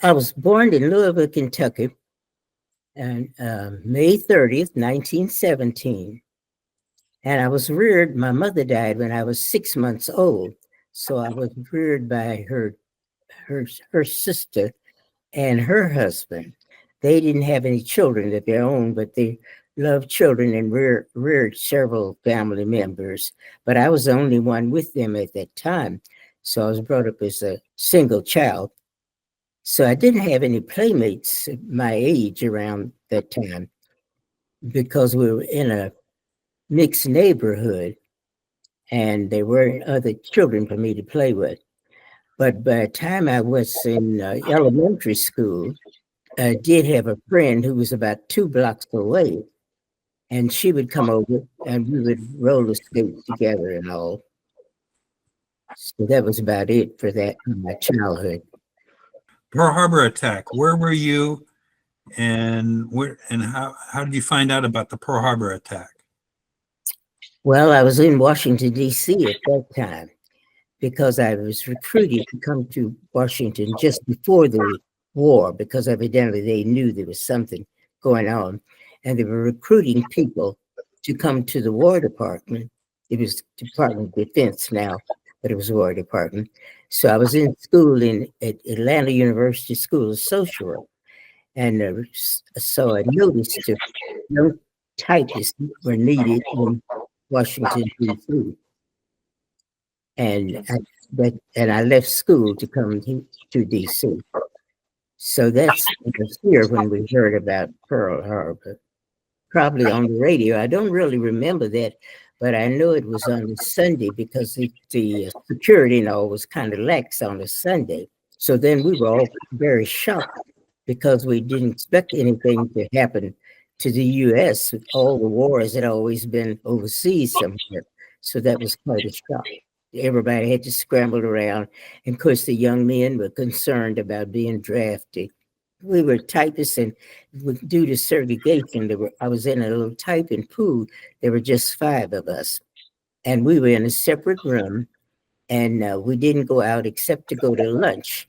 I was born in Louisville, Kentucky, on May 30th, 1917. And I was reared, my mother died when I was 6 months old. So I was reared by her sister and her husband. They didn't have any children of their own, but they loved children and reared several family members. But I was the only one with them at that time. So I was brought up as a single child. So I didn't have any playmates my age around that time because we were in a mixed neighborhood and there weren't other children for me to play with. But by the time I was in elementary school, I did have a friend who was about 2 blocks away, and she would come over and we would roller skate together and all. So that was about it for that in my childhood. Pearl Harbor attack. Where were you, and how did you find out about the Pearl Harbor attack? Well, I was in Washington, D.C. at that time because I was recruited to come to Washington just before the war because evidently they knew there was something going on. And they were recruiting people to come to the War Department. It was Department of Defense now, but it was War Department. So I was in school at Atlanta University School of Social Work. And so I noticed young typists were needed in Washington, D.C. And I left school to come to D.C. So that's here when we heard about Pearl Harbor, probably on the radio. I don't really remember that, but I know it was on a Sunday because the security and all was kind of lax on a Sunday. So then we were all very shocked because we didn't expect anything to happen to the U.S. All the wars had always been overseas somewhere. So that was quite a shock. Everybody had to scramble around. And of course, the young men were concerned about being drafted. We were typists, and due to segregation, I was in a little typing pool. There were just 5 of us. And we were in a separate room, and we didn't go out except to go to lunch.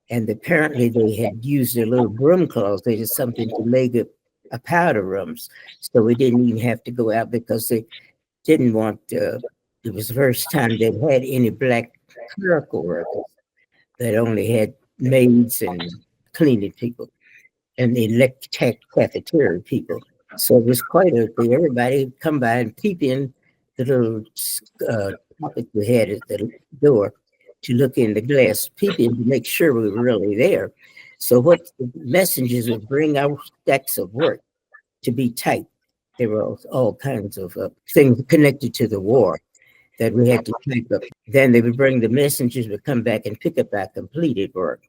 And apparently they had used their little broom closet as something to make a powder rooms. So we didn't even have to go out because they didn't want, it was the first time they'd had any black clerical workers. That only had maids and cleaning people and the electric cafeteria people. So it was quite a thing. Everybody would come by and peep in the little topic we had at the door to look in the glass, peep in to make sure we were really there. So what the messengers would bring out stacks of work to be typed. There were all kinds of things connected to the war that we had to type up. Then they would bring the messengers would come back and pick up our completed work.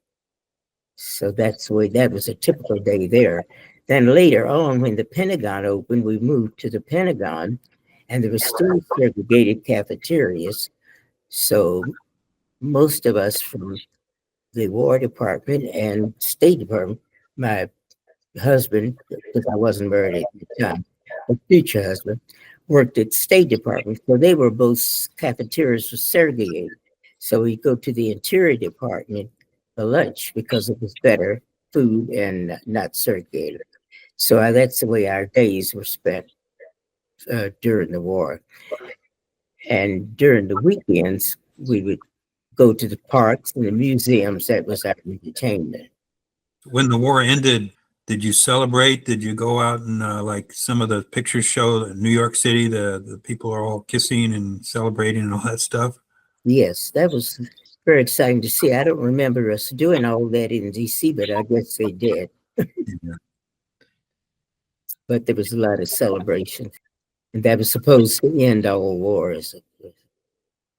So that's the way that was a typical day there. Then later on, when the Pentagon opened, we moved to the Pentagon, and there were still segregated cafeterias. So most of us from the War Department and State Department, my husband, because I wasn't married at the time, a future husband, worked at State Department. So they were both cafeterias were segregated. So we go to the Interior Department for lunch because it was better food and not segregated. So that's the way our days were spent during the war. And during the weekends, we would go to the parks and the museums. That was our entertainment. When the war ended, did you celebrate? Did you go out and like some of the pictures show New York City, the people are all kissing and celebrating and all that stuff? Yes, that was very exciting to see. I don't remember us doing all that in D.C., but I guess they did. Yeah. But there was a lot of celebration. And that was supposed to end all wars.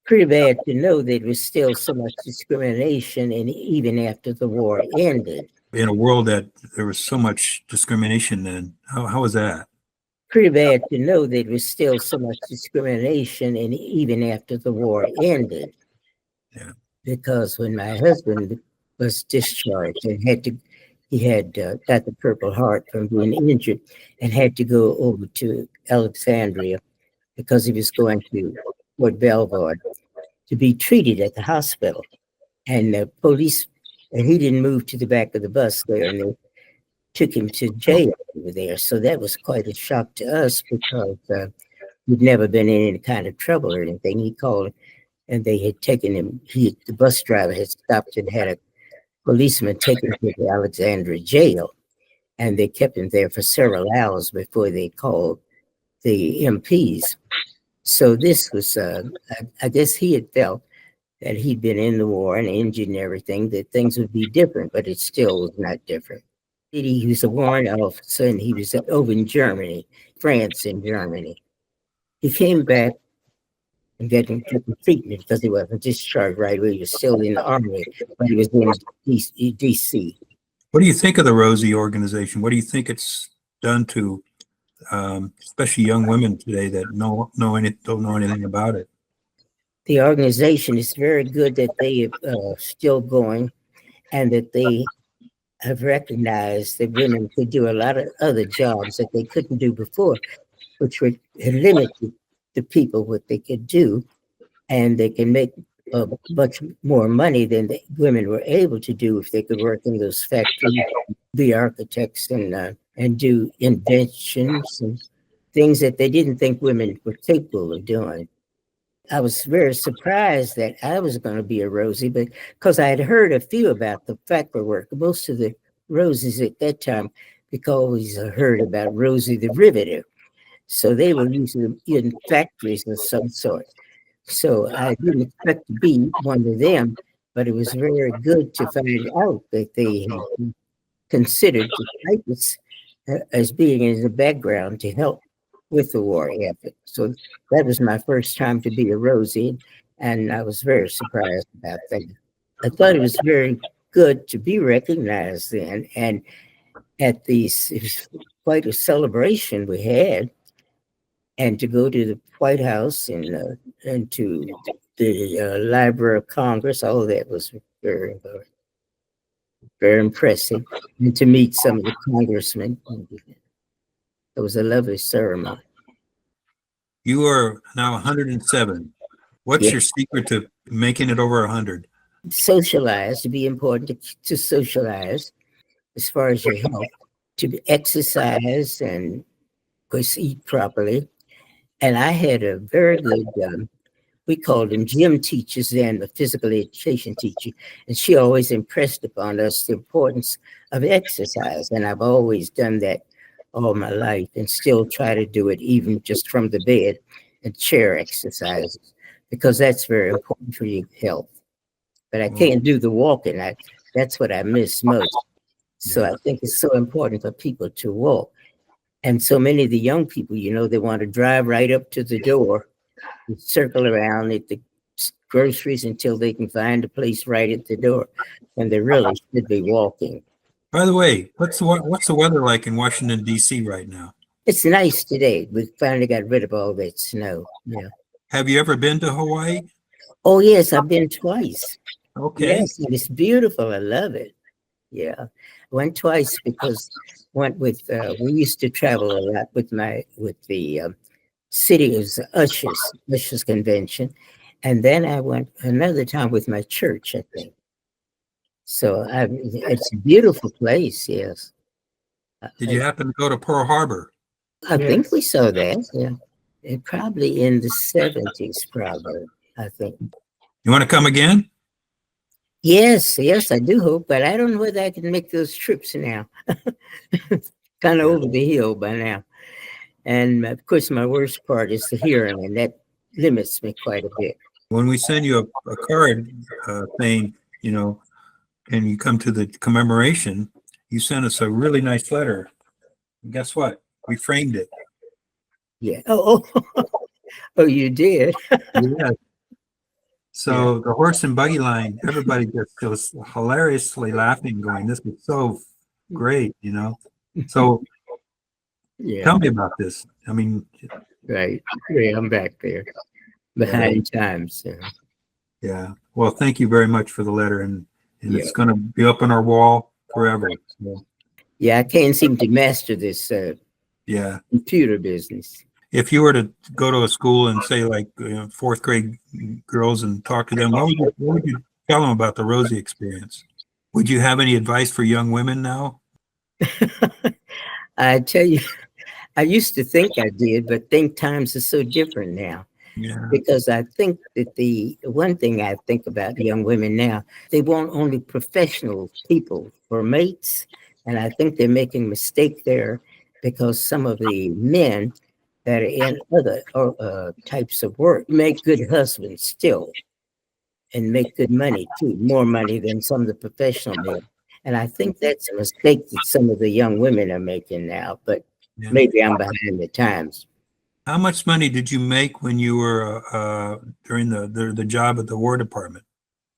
Pretty bad to know there was still so much discrimination, and even after the war ended. In a world that there was so much discrimination then, how was that? Pretty bad to know there was still so much discrimination, and even after the war ended. Yeah. Because when my husband was discharged and he had got the Purple Heart from being injured and had to go over to Alexandria because he was going to Fort Belvoir to be treated at the hospital. And the police and he didn't move to the back of the bus there, and they took him to jail over there. So that was quite a shock to us because he'd never been in any kind of trouble or anything. He called, and they had taken him. The bus driver had stopped and had a policeman take him to the Alexandria jail, and they kept him there for several hours before they called the MPs. So this was, I guess he had felt that he'd been in the war and injured and everything, that things would be different, but it still was not different. He was a warrant officer, and he was over in Germany, France and Germany. He came back and got him treatment because he wasn't discharged right away. He was still in the army, but he was in DC. What do you think of the Rosie organization? What do you think it's done to, especially young women today that don't know anything about it? The organization is very good that they are still going, and that they have recognized that women could do a lot of other jobs that they couldn't do before, which would limit the people what they could do, and they can make much more money than the women were able to do if they could work in those factories, be architects, and do inventions and things that they didn't think women were capable of doing. I was very surprised that I was going to be a Rosie, but because I had heard a few about the factory work. Most of the Rosies at that time, because I heard about Rosie the Riveter. So they were usually in factories of some sort. So I didn't expect to be one of them, but it was very good to find out that they had considered the typists as being in the background to help with the war effort. So that was my first time to be a Rosie, and I was very surprised about that. I thought it was very good to be recognized then, and at these, it was quite a celebration we had, and to go to the White House and to the Library of Congress, all of that was very, very impressive, and to meet some of the congressmen. It was a lovely ceremony. You are now 107. What's Yeah. your secret to making it over 100? Socialize, to be important to socialize as far as your health, to exercise and of course eat properly. And I had a very good, we called them gym teachers then, the physical education teacher, and she always impressed upon us the importance of exercise. And I've always done that all my life and still try to do it even just from the bed and chair exercises, because that's very important for your health. But I can't do the walking. That's what I miss most. So I think it's so important for people to walk. And so many of the young people, they want to drive right up to the door and circle around at the groceries until they can find a place right at the door. And they really should be walking. By the way, what's the weather like in Washington, D.C. right now? It's nice today. We finally got rid of all that snow. Yeah. Have you ever been to Hawaii? Oh, yes, I've been twice. Okay. Yes, and it's beautiful. I love it. Yeah. Went twice because went with we used to travel a lot with the city of Ushers convention, and then I went another time with my church, I think. So it's a beautiful place. Yes. Did you happen to go to Pearl Harbor? I think we saw that. Yeah, and probably in the 70s, probably. I think. You want to come again? Yes, I do hope, but I don't know whether I can make those trips now. Kind of over the hill by now. And of course, my worst part is the hearing, and that limits me quite a bit. When we send you a card saying, and you come to the commemoration, you sent us a really nice letter. And guess what? We framed it. Yeah. Oh, you did? Yeah. So the horse and buggy line, everybody just was hilariously laughing, going, "This is so great," So tell me about this. I mean, right. Yeah, I'm back there behind times. Yeah. Well, thank you very much for the letter, and it's going to be up on our wall forever. So. Yeah, I can't seem to master this computer business. If you were to go to a school and say like fourth grade girls and talk to them, what would you tell them about the Rosie experience? Would you have any advice for young women now? I tell you, I used to think I did, but think times are so different now. Yeah. Because I think that the one thing I think about young women now, they want only professional people for mates. And I think they're making a mistake there because some of the men that are in other types of work make good husbands still and make good money too, more money than some of the professional men. And I think that's a mistake that some of the young women are making now, but Yeah. maybe I'm behind the times. How much money did you make when you were during the job at the War Department?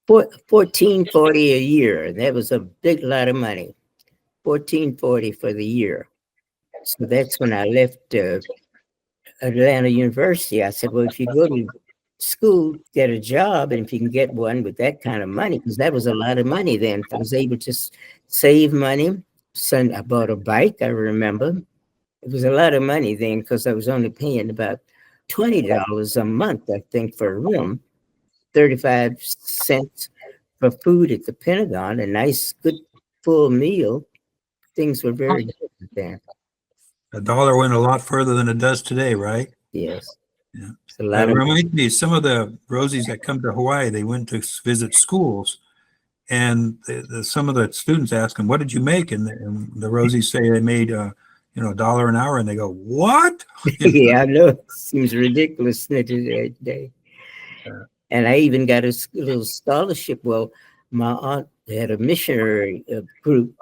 $14.40 a year. That was a big lot of money. $14.40 for the year. So that's when I left Atlanta University. I said, well, if you go to school, get a job, and if you can get one with that kind of money, because that was a lot of money then. I was able to save money. So I bought a bike, I remember. It was a lot of money then because I was only paying about $20 a month, I think, for a room, 35 cents for food at the Pentagon, a nice, good, full meal. Things were very different then. A dollar went a lot further than it does today, right? Yes. Yeah. It's a It lot of reminds me, some of the Rosies that come to Hawaii, they went to visit schools, and some of the students ask them, "What did you make?" And the Rosies say they made, a dollar an hour, and they go, "What?" yeah, I know. It seems ridiculous today. Yeah. And I even got a little scholarship. Well, my aunt had a missionary group,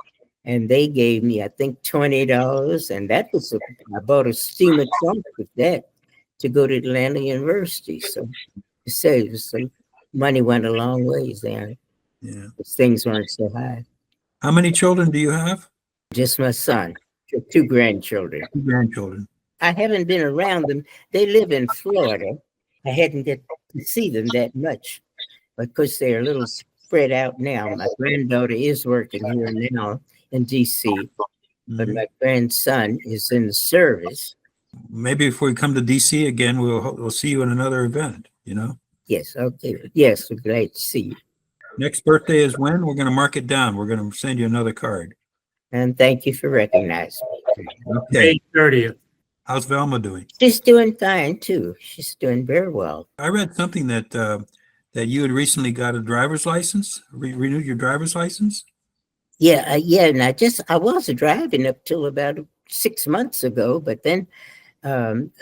and they gave me, I think, $20, and that was I bought a steamer trunk with that to go to Atlanta University. So it saves some money went a long ways there. Yeah. Things weren't so high. How many children do you have? Just my son, two grandchildren. Two grandchildren. I haven't been around them. They live in Florida. I hadn't get to see them that much because they're a little spread out now. My granddaughter is working here now in DC, but my grandson is in the service. Maybe if we come to DC again, we'll see you in another event, Yes, okay. Yes, we're glad to see you. Next birthday is when? We're going to mark it down. We're going to send you another card. And thank you for recognizing me. Okay. May 30th. How's Velma doing? She's doing fine too. She's doing very well. I read something that you had recently got a driver's license, renewed your driver's license. Yeah, and I was driving up till about 6 months ago, but then I'm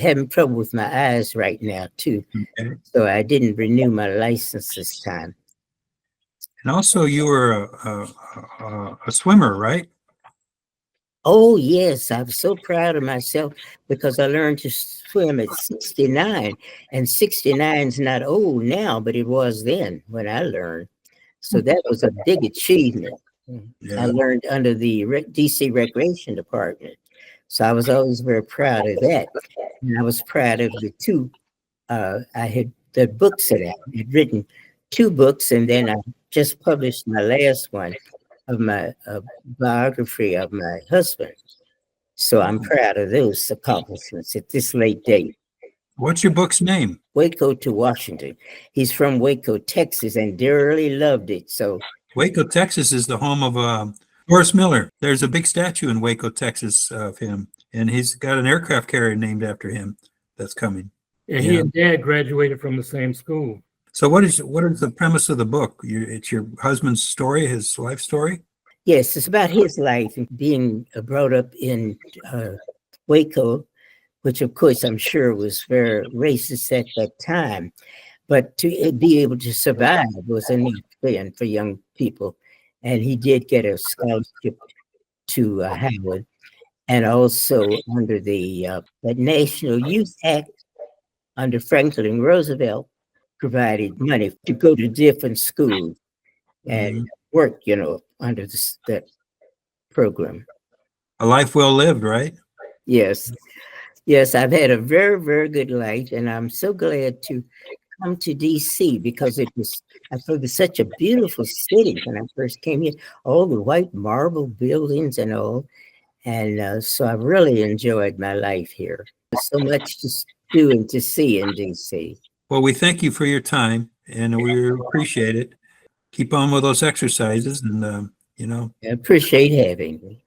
having trouble with my eyes right now too. Okay. So I didn't renew my license this time. And also, you were a swimmer, right? Oh yes, I'm so proud of myself because I learned to swim at 69, and 69 is not old now, but it was then when I learned. So that was a big achievement. Yeah. I learned under the DC Recreation Department. So I was always very proud of that. And I was proud of the two. I had the books that I had written 2 books, and then I just published my last one of my biography of my husband. So I'm proud of those accomplishments at this late date. What's your book's name? Waco to Washington. He's from Waco, Texas, and dearly loved it. So Waco, Texas is the home of Horace Miller. There's a big statue in Waco, Texas of him, and he's got an aircraft carrier named after him that's coming. Yeah, he and Dad graduated from the same school. So what is the premise of the book? It's your husband's story, his life story? yes, it's about his life and being brought up in Waco, which of course I'm sure was very racist at that time. But to be able to survive was a neat thing for young people. And he did get a scholarship to Howard, and also under the National Youth Act under Franklin Roosevelt provided money to go to different schools and work, under that program. A life well lived, right? Yes. Yes, I've had a very, very good life, and I'm so glad to come to DC because I thought it was such a beautiful city when I first came here, all the white marble buildings and all. And so I've really enjoyed my life here. There's so much to do and to see in DC. Well, we thank you for your time, and we appreciate it. keep on with those exercises, and I appreciate having me.